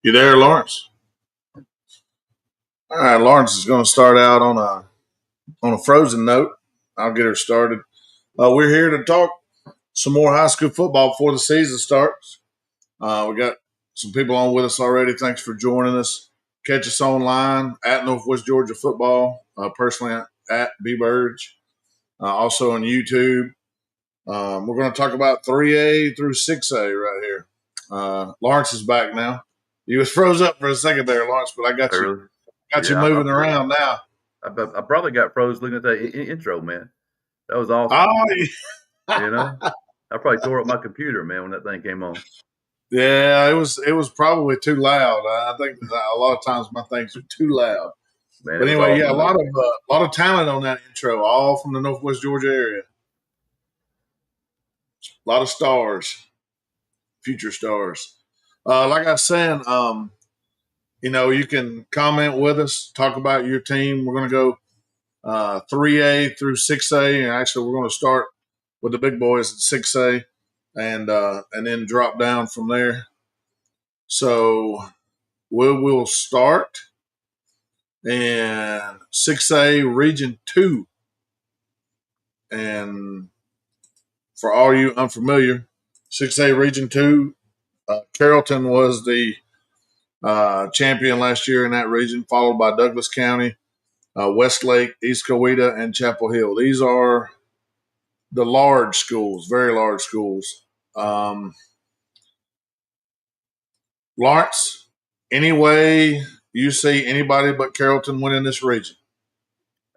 You there, Lawrence? All right, Lawrence is going to start out on a frozen note. I'll get her started. We're here to talk some more high school football before the season starts. We got some people on with us already. Thanks for joining us. Catch us online at Northwest Georgia Football, personally at B Burge, also on YouTube. We're going to talk about 3A through 6A right here. Lawrence is back now. You was froze up for a second there, Lawrence, but I got you. Really? Got you moving around now. I probably got froze looking at that intro, man. That was awesome. Oh, I probably tore up my computer, man, when that thing came on. yeah, it was probably too loud. I think a lot of times my things are too loud. Man, But anyway, awesome. yeah, a lot of talent on that intro, all from the Northwest Georgia area. A lot of stars, future stars. Like I was saying, you can comment with us, talk about your team. We're going to go 3A through 6A, and actually, we're going to start with the big boys at 6A, and then drop down from there. So we'll start in 6A Region 2. And for all you unfamiliar, 6A Region 2, Carrollton was the champion last year in that region, followed by Douglas County, Westlake, East Coweta, and Chapel Hill. These are the large schools, very large schools. Lawrence, any way you see anybody but Carrollton winning this region?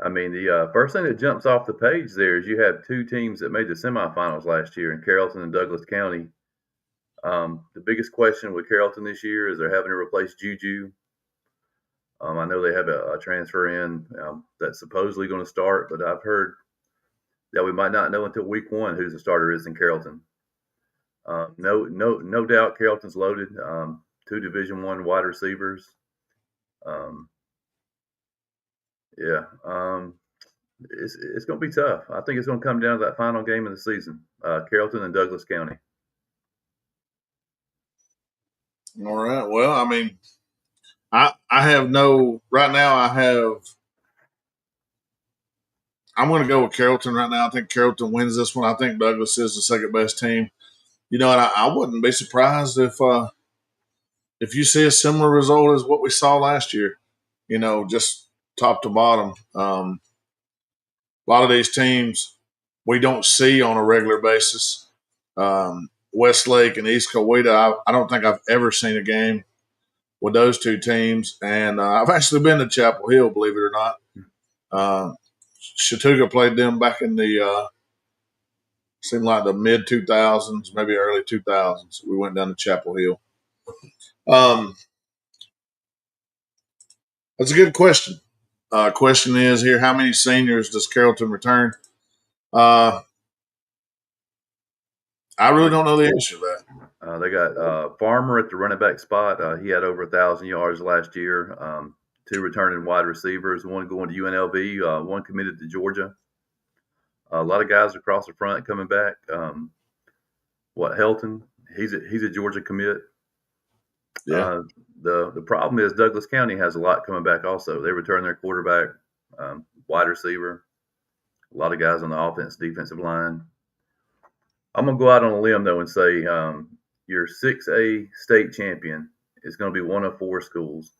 I mean, the first thing that jumps off the page there is you have two teams that made the semifinals last year in Carrollton and Douglas County. The biggest question with Carrollton this year is they're having to replace Juju. I know they have a transfer in that's supposedly going to start, but I've heard that we might not know until week 1 who the starter is in Carrollton. No doubt Carrollton's loaded. 2 Division I wide receivers. It's going to be tough. I think it's going to come down to that final game of the season, Carrollton and Douglas County. All right. Well, I mean, I have no right now. I'm going to go with Carrollton right now. I think Carrollton wins this one. I think Douglas is the second best team. And I wouldn't be surprised if you see a similar result as what we saw last year. Just top to bottom. A lot of these teams we don't see on a regular basis. Westlake and East Coweta, I don't think I've ever seen a game with those two teams. And I've actually been to Chapel Hill, believe it or not. Chattooga played them back in the seemed like the mid 2000s, maybe early 2000s. We went down to Chapel Hill. That's a good question. Question is here: how many seniors does Carrollton return? I really don't know the answer to that. They got Farmer at the running back spot. He had over 1,000 yards last year. 2 returning wide receivers, 1 going to UNLV, 1 committed to Georgia. A lot of guys across the front coming back. Helton? He's a Georgia commit. Yeah. The problem is Douglas County has a lot coming back also. They return their quarterback, wide receiver, a lot of guys on the offense, defensive line. I'm going to go out on a limb, though, and say your 6A state champion is going to be one of 4 schools: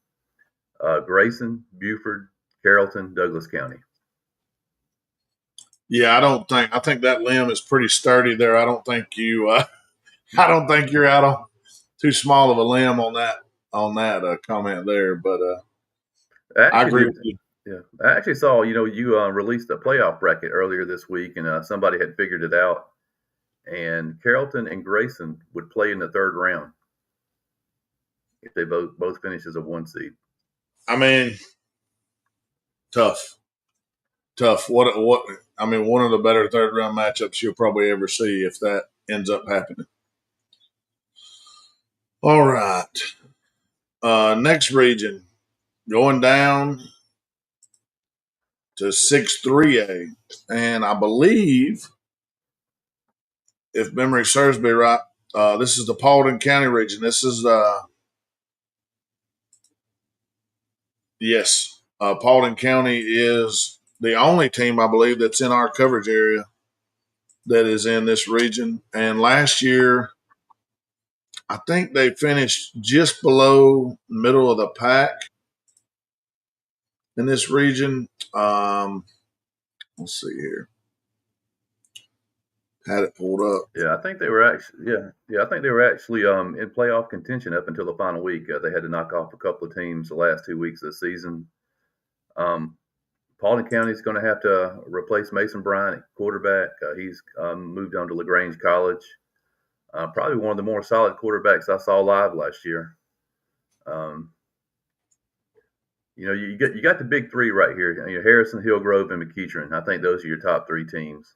Grayson, Buford, Carrollton, Douglas County. Yeah, I think that limb is pretty sturdy there. I don't think you're out on too small of a limb on that comment there. But I agree with you. Yeah, I actually saw you released a playoff bracket earlier this week, and somebody had figured it out. And Carrollton and Grayson would play in the 3rd round if they both finish as a 1 seed. I mean, tough. What? I mean, one of the better 3rd round matchups you'll probably ever see if that ends up happening. All right. Next region, going down to 6-3A, and I believe, if memory serves me right, this is the Paulding County region. This is Yes, Paulding County is the only team I believe that's in our coverage area that is in this region. And last year, I think they finished just below middle of the pack in this region. Let's see here. Had it pulled up. Yeah, I think they were actually I think they were actually in playoff contention up until the final week. They had to knock off a couple of teams the last 2 weeks of the season. Um, Paulding County is going to have to replace Mason Bryant at quarterback. He's moved on to LaGrange College. Probably one of the more solid quarterbacks I saw live last year. Um, you got the big three right here. Harrison, Hillgrove, and McEachern. I think those are your top three teams.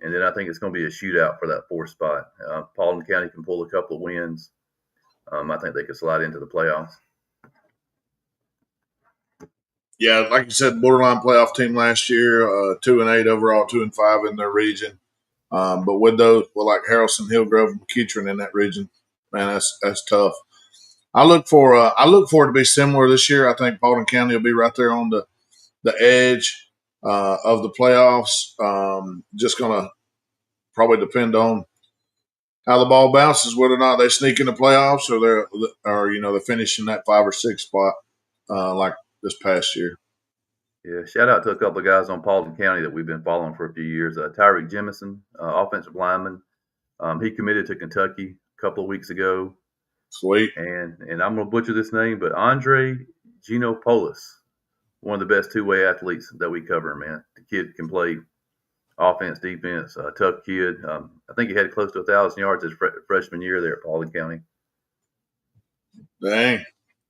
And then I think it's going to be a shootout for that fourth spot. Paulding County can pull a couple of wins. I think they could slide into the playoffs. Yeah, like you said, borderline playoff team last year, 2-8 overall, 2-5 in their region. But with like Harrison, Hillgrove, and McEachern in that region, man, that's tough. I look for it to be similar this year. I think Paulding County will be right there on the edge of the playoffs. Just gonna probably depend on how the ball bounces, whether or not they sneak in the playoffs they're finishing that 5 or 6 spot like this past year. Yeah, shout out to a couple of guys on Paulding County that we've been following for a few years. Tyreek Jemison, offensive lineman. He committed to Kentucky a couple of weeks ago. Sweet. And I'm going to butcher this name, but Andre Ginopoulos, one of the best two-way athletes that we cover, man. The kid can play offense, defense, tough kid. I think he had close to 1,000 yards his freshman year there at Paulding County. Dang.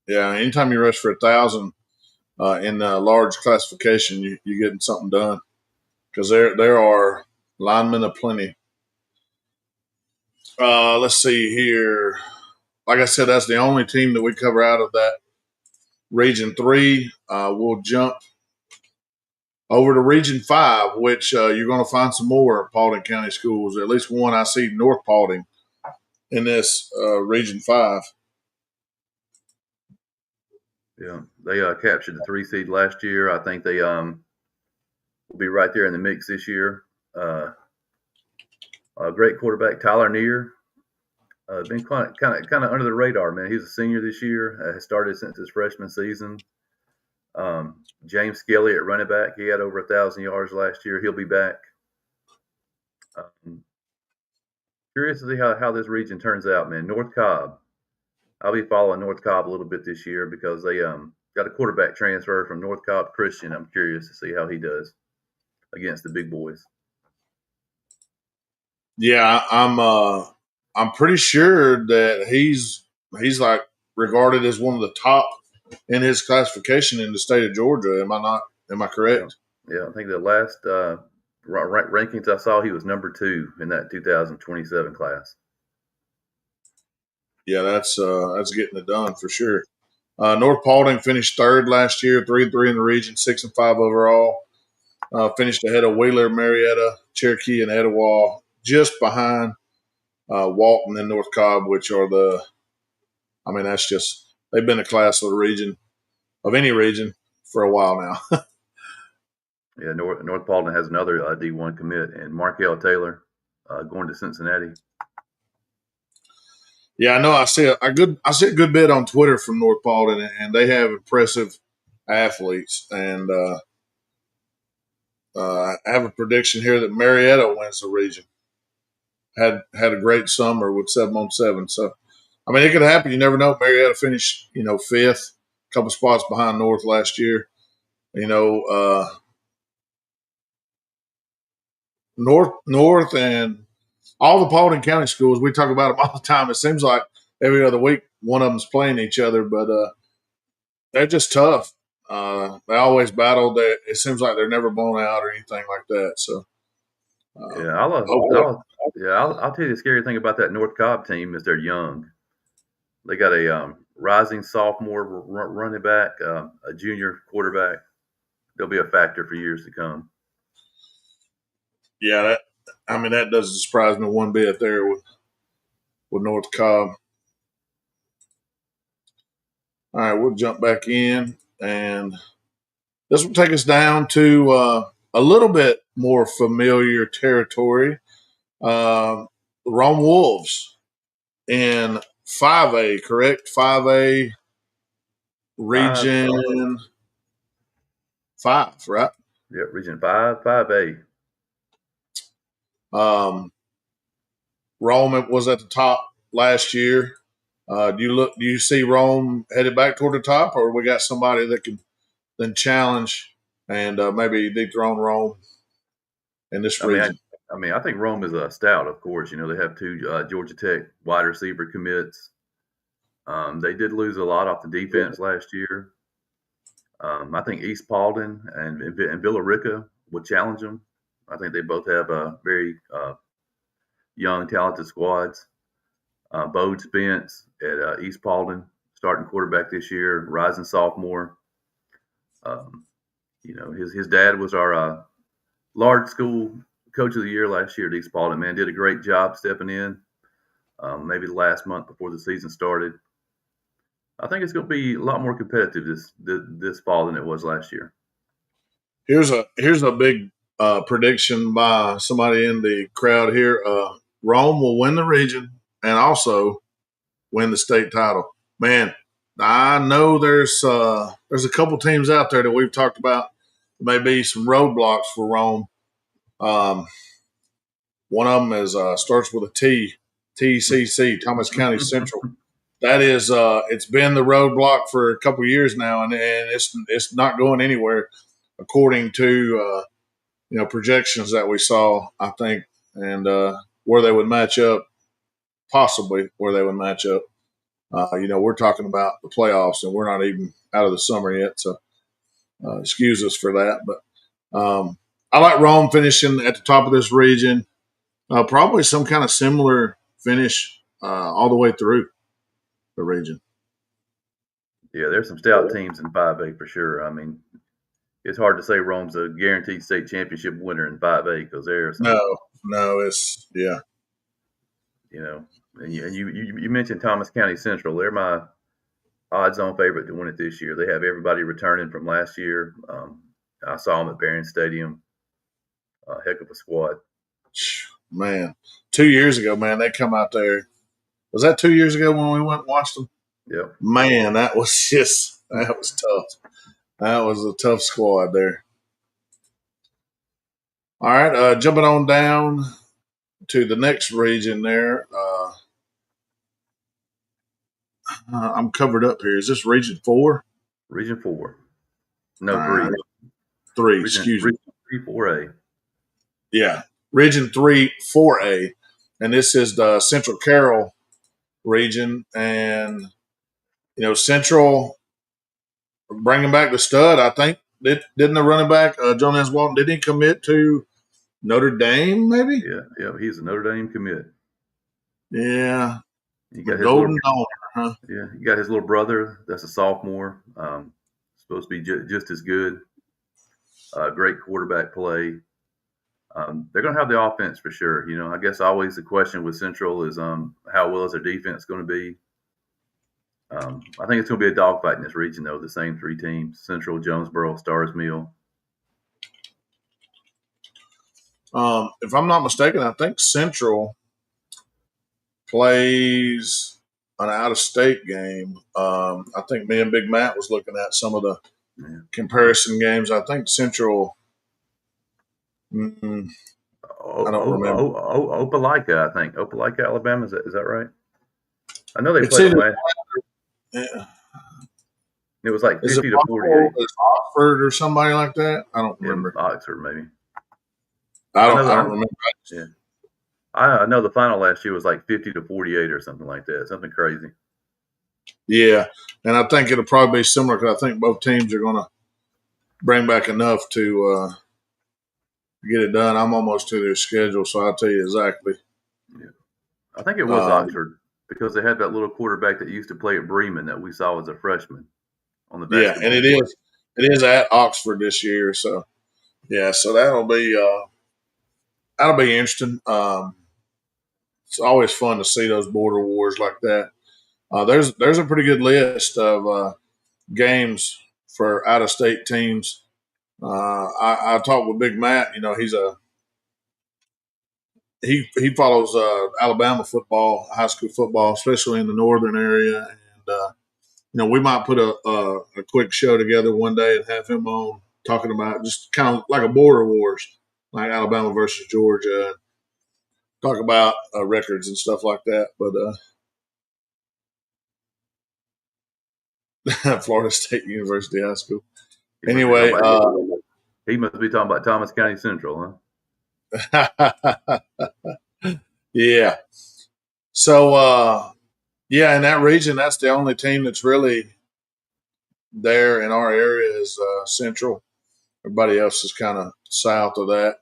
Yeah, anytime you rush for 1,000 in large classification, you're getting something done because there are linemen aplenty. Let's see here. Like I said, that's the only team that we cover out of that Region 3. We'll jump over to Region 5, which you're going to find some more Paulding County schools. At least one I see, North Paulding, in this Region 5. Yeah, they captured the 3 seed last year. I think they will be right there in the mix this year. A great quarterback, Tyler Neer. Been kind of under the radar, man. He's a senior this year. Has started since his freshman season. James Skelly at running back. He had over 1,000 yards last year. He'll be back. Curious to see how this region turns out, man. North Cobb. I'll be following North Cobb a little bit this year because they got a quarterback transfer from North Cobb Christian. I'm curious to see how he does against the big boys. Yeah, I'm pretty sure that he's like regarded as one of the top in his classification in the state of Georgia. Am I not? Am I correct? Yeah, I think the last rankings I saw, he was number 2 in that 2027 class. Yeah, that's getting it done for sure. North Paulding finished third last year, 3-3 in the region, 6-5 overall. Finished ahead of Wheeler, Marietta, Cherokee, and Etowah, just behind Walton and North Cobb, which are that's just they've been a class of the region, of any region, for a while now. Yeah, North Paulding has another D1 commit, and Markel Taylor going to Cincinnati. Yeah, I know. I see a good bit on Twitter from North Paulding, and they have impressive athletes. And I have a prediction here that Marietta wins the region. Had a great summer with 7-on-7. So, it could happen. You never know. Marietta finished, 5th, a couple spots behind North last year. North and all the Paulding County schools, we talk about them all the time. It seems like every other week one of them's playing each other, but they're just tough. They always battle. It seems like they're never blown out or anything like that. So, I'll tell you the scary thing about that North Cobb team is they're young. They got a rising sophomore running back, a junior quarterback. They'll be a factor for years to come. Yeah, that doesn't surprise me one bit there with North Cobb. All right, we'll jump back in and this will take us down to a little bit more familiar territory. Uh, Rome Wolves in 5A, correct? 5A Five. region 5, right? Yeah, Region 5, 5A. Um, Rome was at the top last year. Do you see Rome headed back toward the top, or we got somebody that can then challenge and maybe dethrone Rome in this I mean, region? I think Rome is a stout, of course. You know, they have two Georgia Tech wide receiver commits. They did lose a lot off the defense last year. I think East Paulding and Villarica would challenge them. I think they both have very young, talented squads. Bode Spence at East Paulding, starting quarterback this year, rising sophomore. Um, you know, his dad was our large school coach of the year last year at East Paulding. Man, did a great job stepping in. Maybe the last month before the season started. I think it's going to be a lot more competitive this fall than it was last year. Here's a big prediction by somebody in the crowd here. Rome will win the region and also win the state title. Man, I know there's a couple teams out there that we've talked about. Maybe some roadblocks for Rome. One of them is starts with a T, TCC, Thomas County Central. That is, it's been the roadblock for a couple of years now, and it's not going anywhere, according to projections that we saw. I think, and where they would match up, possibly where they would match up. We're talking about the playoffs, and we're not even out of the summer yet, so excuse us for that. But I like Rome finishing at the top of this region. Probably some kind of similar finish all the way through the region. Yeah, there's some stout teams in 5A for sure. I mean, it's hard to say Rome's a guaranteed state championship winner in 5A because there are some. No, it's yeah. You know, and you mentioned Thomas County Central. They're my odds-on favorite to win it this year. They have everybody returning from last year. I saw them at Barron Stadium. Heck of a squad. Man, 2 years ago, man, they come out there. Was that 2 years ago when we went and watched them? Yep. Man, that was tough. That was a tough squad there. All right, jumping on down to the next region there. I'm covered up here. Is this region 4? Region 4. No, 3. 3, excuse me. Region 3, 4A. Yeah, region 3, 4A. And this is the Central Carroll region. And, Central bringing back the stud, I think. Didn't the running back, Jonas Walton, didn't he commit to Notre Dame, maybe? Yeah, he's a Notre Dame commit. Yeah. You got Golden Donor, huh? Yeah, you got his little brother. That's a sophomore. Supposed to be just as good. Great quarterback play. They're going to have the offense for sure. You know, I guess always the question with Central is how well is their defense going to be? I think it's going to be a dogfight in this region, though. The same 3 teams: Central, Jonesboro, Stars Mill. If I'm not mistaken, I think Central plays an out-of-state game. I think me and Big Matt was looking at some of the comparison games. I think Central. I don't remember. Opelika, I think. Opelika, Alabama. Is that right? I know they played last. Yeah. It was like 50 to 48. Is Oxford or somebody like that? I don't remember. Oxford, maybe. I don't remember. Yeah. I know the final last year was like 50 to 48 or something like that. Something crazy. Yeah, and I think it'll probably be similar because I think both teams are going to bring back enough to get it done. I'm almost to their schedule, so I'll tell you exactly. Yeah. I think it was Oxford because they had that little quarterback that used to play at Bremen that we saw as a freshman on the basketball. Yeah, and it is at Oxford this year, so yeah, so that'll be interesting. It's always fun to see those border wars like that. There's a pretty good list of games for out of state teams. I talked with Big Matt. You know, he follows Alabama football, high school football, especially in the northern area. And you know, we might put a quick show together one day and have him on talking about just kind of like a border wars, like Alabama versus Georgia, and talk about records and stuff like that. But Florida State University High School. He must be talking Anyway, about he must be talking about Thomas County Central, yeah. So yeah, in that region, that's the only team that's really there in our area is Central. Everybody else is kind of south of that.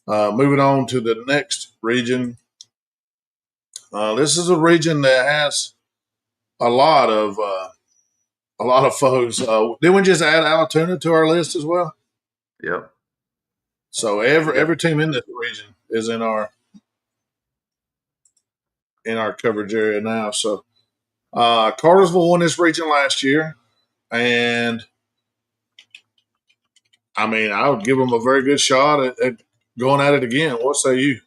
Moving on to the next region. This is a region that has a lot of foes. Didn't we just add Alatoona to our list as well? Yep. So every team in this region is in our coverage area now. So Cartersville won this region last year, and I mean I would give them a very good shot at going at it again. What say you?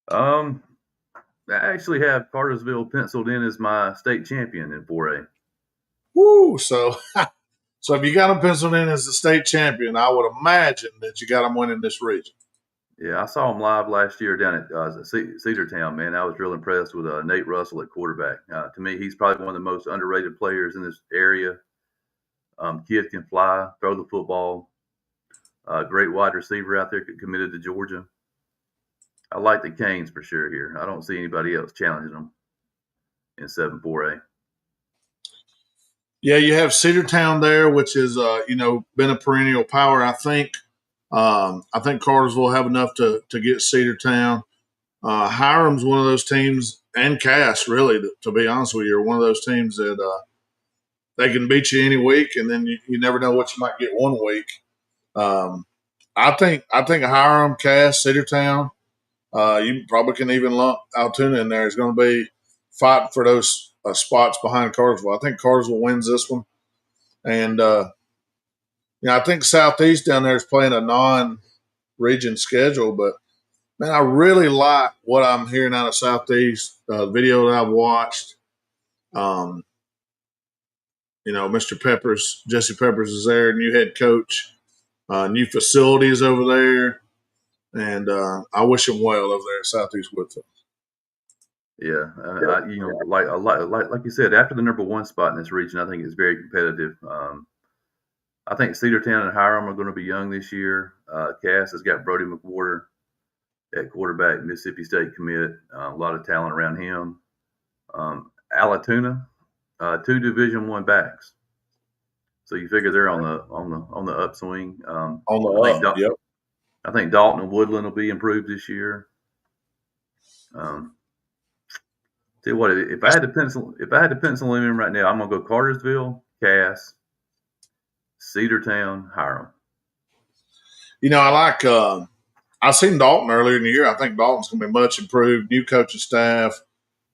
I actually have Cartersville penciled in as my state champion in 4A. Woo! So if you got them penciled in as the state champion, I would imagine that you got them winning this region. Yeah, I saw him live last year down at Cedartown. Man, I was real impressed with Nate Russell at quarterback. To me, he's probably one of the most underrated players in this area. Kid can fly, throw the football. Great wide receiver out there, committed to Georgia. I like the Canes for sure here. I don't see anybody else challenging them in 7-4A. Yeah, you have Cedartown there, which has been a perennial power. I think Cartersville will have enough to get Cedartown. Hiram's one of those teams, and Cass, really, to be honest with you, are one of those teams that they can beat you any week, and then you never know what you might get one week. I think Hiram, Cass, Cedartown, you probably can even lump Altoona in there. Is going to be fighting for those spots behind Cartersville. I think Cartersville wins this one, and I think Southeast down there is playing a non-region schedule, but man, I really like what I'm hearing out of Southeast. The video that I've watched, Mr. Peppers, Jesse Peppers is there, new head coach, new facilities over there, and I wish him well over there at Southeast with them. Yeah, like you said, after the number one spot in this region, I think it's very competitive. I think Cedartown and Hiram are going to be young this year. Cass has got Brody McWhorter at quarterback, Mississippi State commit. A lot of talent around him. Alatoona, 2 Division I backs. So you figure they're on the upswing. Yep. I think Dalton and Woodland will be improved this year. Tell you what, if I had to pencil them in right now, I'm gonna go Cartersville, Cass, Cedartown, Hiram. I like. I seen Dalton earlier in the year. I think Dalton's going to be much improved. New coaching staff,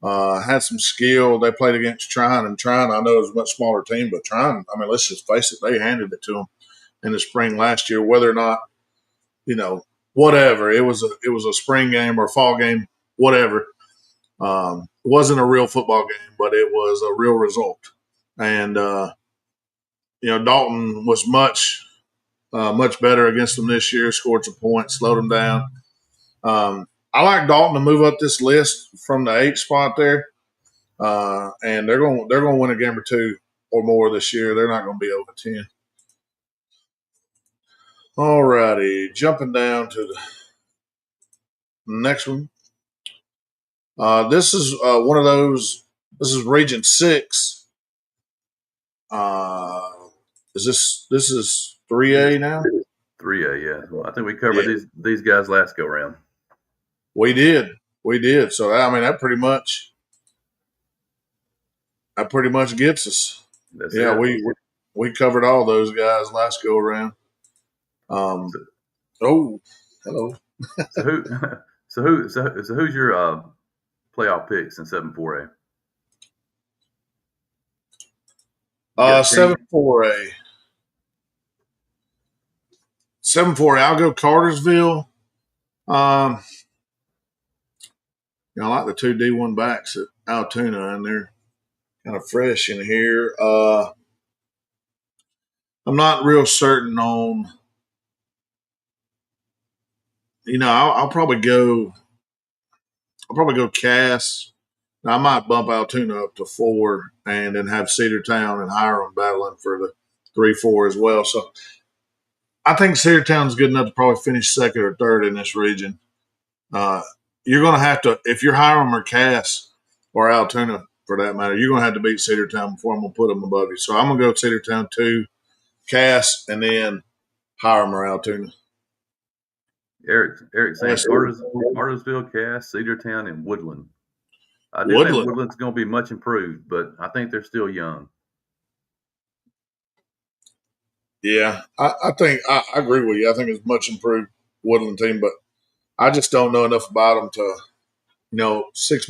had some skill. They played against Trine, and Trine, I know, is a much smaller team, but Trine, I mean, let's just face it, they handed it to them in the spring last year. Whether or not, whatever, it was a spring game or a fall game, whatever. It wasn't a real football game, but it was a real result. And Dalton was much better against them this year. Scored some points, slowed them down. I like Dalton to move up this list from the 8th spot there, and they're going to win a game or 2 or more this year. They're not going to be over 10. All righty, jumping down to the next one. This is one of those. This is Region 6. This is 3A now? 3A, yeah. I think we covered these guys last go round. We did. So I mean, that pretty much gets us. That's it. We covered all those guys last go around. Hello. So who's your playoff picks in 7-4A? You got a team? 7-4A. 7-4A. I'll go Cartersville. Um, I like the two D1 backs at Altoona, and they're kind of fresh in here. I'm not real certain on. I'll probably go. I'll probably go Cass. Now, I might bump Altoona up to 4 and then have Cedartown and Hiram battling for the 3-4 as well. So I think Cedartown's good enough to probably finish second or third in this region. Uh, you're going to have to, if you're Hiram or Cass or Altoona for that matter, you're going to have to beat Cedartown before I'm going to put them above you. So I'm going to go Cedartown 2, Cass, and then Hiram or Altoona. Eric saying Cartersville, Cass, Cedartown, and Woodland. I do think Woodland. Woodland's going to be much improved, but I think they're still young. Yeah, I think I agree with you. I think it's much improved Woodland team, but I just don't know enough about them to, 6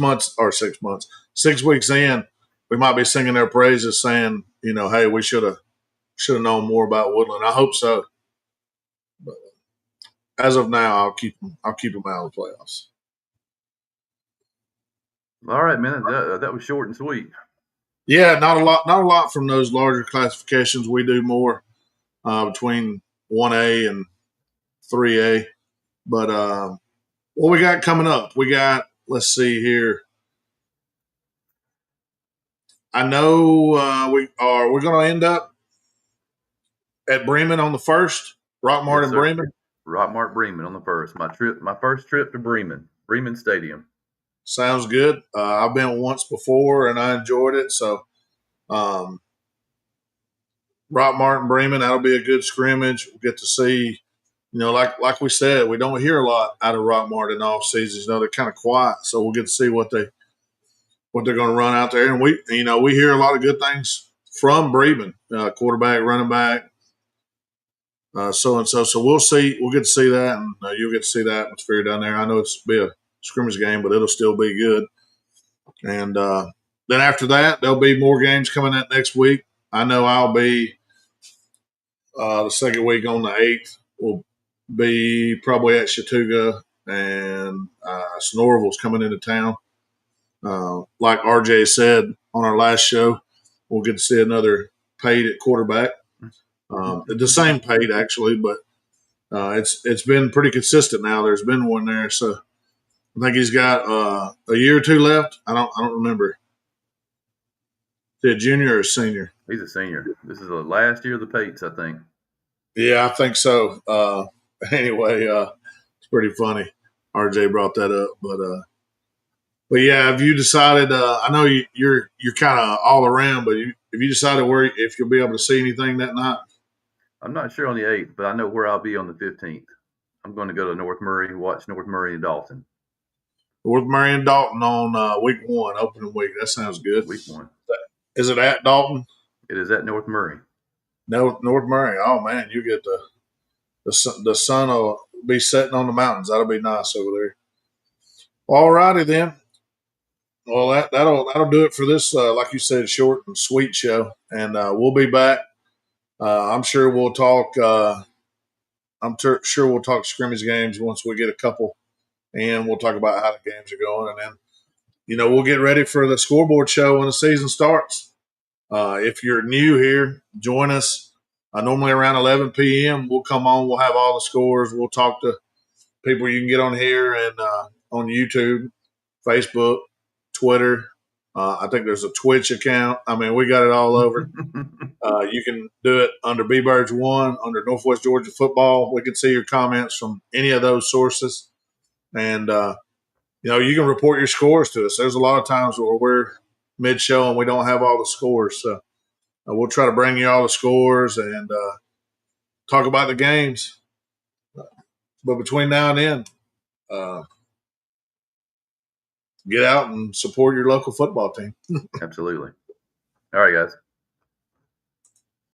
weeks in, we might be singing their praises, saying, hey, we should have known more about Woodland. I hope so. But as of now, I'll keep them out of the playoffs. All right, man. That was short and sweet. Yeah, not a lot from those larger classifications. We do more between 1A and 3A. But what we got coming up? Let's see here. I know we're going to end up at Bremen on the 1st. Rockmart and Bremen. Rockmart Bremen on the 1st. My first trip to Bremen Stadium. Sounds good. I've been once before and I enjoyed it. So Rockmart and Bremen, that'll be a good scrimmage. We'll get to see, like we said, we don't hear a lot out of Rockmart in off seasons. They're kind of quiet. So we'll get to see what they're going to run out there. And we hear a lot of good things from Bremen, quarterback, running back, so and so. So we'll see. We'll get to see that, and you'll get to see the atmosphere down there. I know it's be a scrimmage game, but it'll still be good. And then after that, there'll be more games coming out next week. I know I'll be the second week on the 8th. We'll be probably at Chattooga, and Sonoraville's coming into town. Like RJ said on our last show, we'll get to see another Pate at quarterback. The same Pate actually, but it's been pretty consistent now. There's been one there, so I think he's got a year or two left. I don't remember. Is he a junior or a senior? He's a senior. This is the last year of the Pates, I think. Yeah, I think so. Anyway, it's pretty funny. RJ brought that up, but yeah, have you decided? I know you're kind of all around, but have you decided if you'll be able to see anything that night? I'm not sure on the 8th, but I know where I'll be on the 15th. I'm going to go to North Murray, watch North Murray and Dalton. North Murray and Dalton on week 1, opening week. That sounds good. Week 1. Is it at Dalton? It is at North Murray. No, North Murray. Oh man, you get the sun will be setting on the mountains. That'll be nice over there. All righty then. Well, that'll do it for this. Like you said, short and sweet show, and we'll be back. I'm sure we'll talk. Sure we'll talk scrimmage games once we get a couple, and we'll talk about how the games are going, and then we'll get ready for the scoreboard show when the season starts. If you're new here, join us. Normally around 11 p.m. We'll come on. We'll have all the scores. We'll talk to people you can get on here and on YouTube, Facebook, Twitter. I think there's a Twitch account. I mean, we got it all over. You can do it under B-Birds1, under Northwest Georgia Football. We can see your comments from any of those sources. And, you can report your scores to us. There's a lot of times where we're mid-show and we don't have all the scores. So we'll try to bring you all the scores and talk about the games. But between now and then, get out and support your local football team. Absolutely. All right, guys.